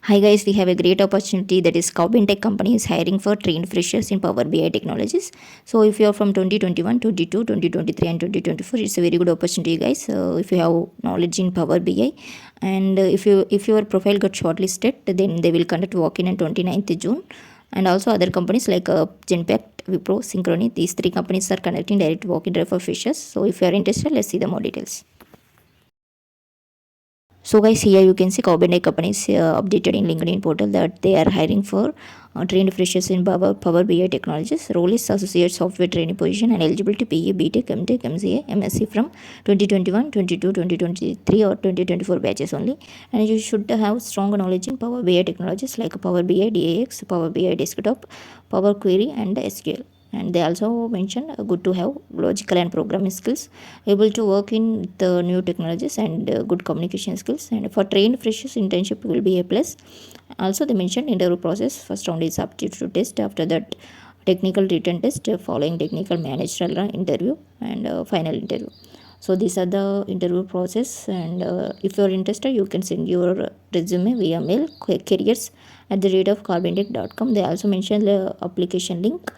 Hi guys, we have a great opportunity that is Carbynetech company is hiring for trained freshers in Power BI technologies. So if you are from 2021, 22, 2023 and 2024, it's a very good opportunity guys. If you have knowledge in Power BI and if your profile got shortlisted, then they will conduct walk-in on 29th June. And also other companies like Genpact, Wipro, Synchrony, these three companies are conducting direct walk-in drive for freshers. So if you are interested, let's see the more details. So guys, here you can see Carbynetech companies updated in LinkedIn portal that they are hiring for trained freshers in Power BI technologies. Role is associate software training position and eligibility PE, BTech, MTech, MCA, MSc from 2021, 22, 2023 or 2024 batches only. And you should have strong knowledge in Power BI technologies like Power BI, DAX, Power BI Desktop, Power Query and SQL. And they also mentioned good to have logical and programming skills, able to work in the new technologies and good communication skills. And for trained freshers, internship will be a plus. Also they mentioned interview process, first round is aptitude test, after that technical written test, following technical managerial interview and final interview. So these are the interview process. And if you are interested, you can send your resume via mail careers at the rate of carbynetech.com. They also mentioned the application link.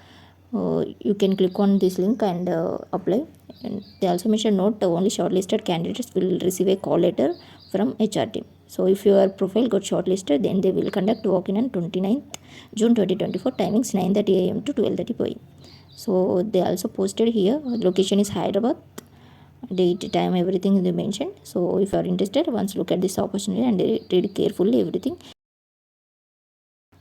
You can click on this link and apply. And they also mention note only shortlisted candidates will receive a call letter from HR team. So if your profile got shortlisted, then they will conduct walk-in on 29th June 2024, timings 9:30 a.m. to 12:30 p.m. So they also posted here, location is Hyderabad, date, time, everything they mentioned. So if you are interested, once look at this opportunity and read carefully everything.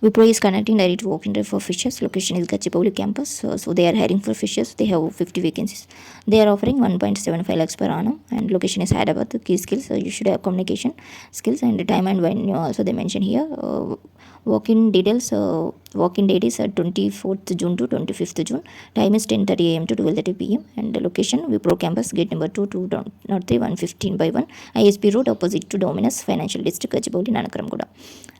Wipro is conducting direct walk-in drive for freshers. Location is Gachibowli campus. So they are hiring for freshers. They have 50 vacancies. They are offering 1.75 lakhs per annum. And location is Hyderabad. The key skills, you should have communication skills and time and venue. Also they mention here. Walk-in details. Walk-in date is 24th June to 25th June. Time is 10:30 a.m. to 12:30 p.m. And the location Wipro campus, gate number 2 to 03 115 by 1, ISP road opposite to Dominus Financial District, Gachibowli, Nanakaramguda.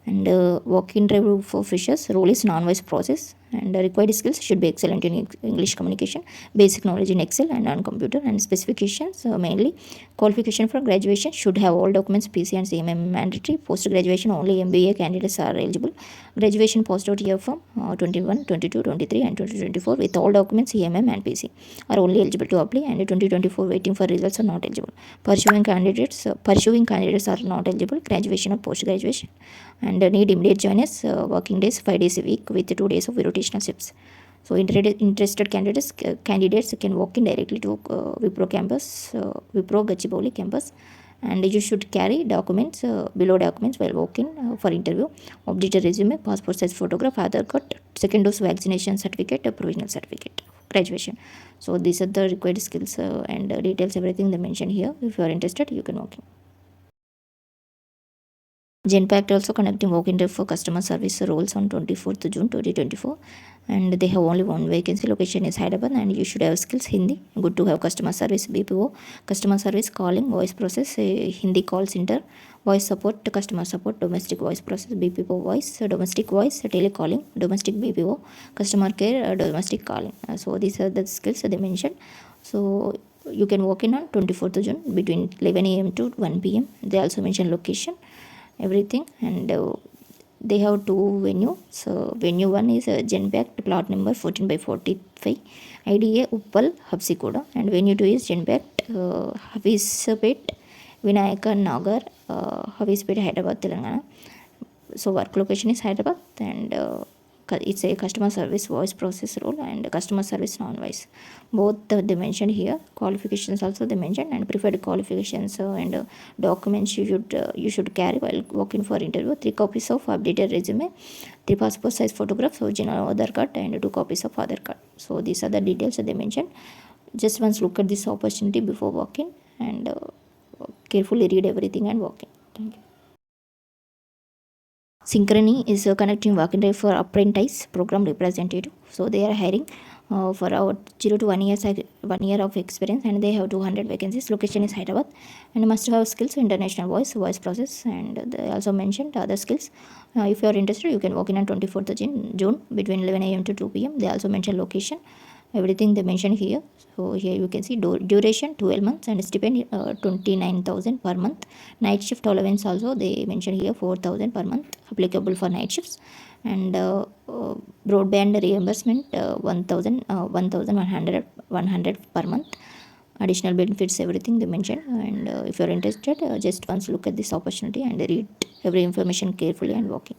And walk-in drive for freshers, role is non-voice process. And required skills should be excellent in English communication, basic knowledge in Excel and on computer. And specifications, mainly qualification for graduation should have all documents PC and CMM mandatory. Post graduation only MBA candidates are eligible. Graduation post out year from 21, 22, 23 and 2024 with all documents CMM and PC are only eligible to apply. And 2024 waiting for results are not eligible. Pursuing candidates are not eligible. Graduation or post graduation. And need immediate joiners, working days 5 days a week with 2 days of rotational shifts. So interested candidates can walk in directly to Wipro campus, Wipro Gachibowli campus. And you should carry documents, below documents while walking for interview: updated resume, passport size photograph, Aadhaar card, second dose vaccination certificate, provisional certificate, graduation. So these are the required skills and details, everything they mention here. If you are interested, you can walk in. Genpact also conducting walk-in drive for customer service roles on 24th June 2024, and they have only one vacancy. Location is Hyderabad, and you should have skills Hindi. Good to have customer service BPO, customer service calling, voice process, Hindi call center, voice support, customer support, domestic voice process, BPO voice, domestic voice, telecalling, domestic BPO, customer care, domestic calling. So these are the skills they mentioned. So you can walk in on 24th June between 11 a.m. to 1 p.m. They also mention location, everything. And they have two venue. So venue one is Genpact, plot number 14 by 45, IDA Uppal Habsikoda. And venue two is Genpact, Havispet Vinayaka Nagar, Havispet, Hyderabad, Telangana. So work location is Hyderabad. And it's a customer service voice process role and customer service non-voice. Both they mentioned here. Qualifications also they mentioned, and preferred qualifications and documents you should carry while walking for interview: 3 copies of updated resume, 3 passport size photographs, original Aadhaar card, and 2 copies of Aadhaar card. So these are the details that they mentioned. Just once look at this opportunity before walking and carefully read everything and walk in. Thank you. Synchrony is conducting walk-in drive for apprentice program representative. So they are hiring for about 0 to 1 year of experience, and they have 200 vacancies. Location is Hyderabad, and must have skills international voice process. And they also mentioned other skills. If you are interested, you can walk in on 24th June between 11 a.m. to 2 p.m. They also mention location, everything they mentioned here. So here you can see duration 12 months and stipend 29,000 per month. Night shift allowance also they mentioned here 4,000 per month applicable for night shifts. And broadband reimbursement 1,100 per month. Additional benefits, everything they mentioned. And if you're interested, just once look at this opportunity and read every information carefully and walk in.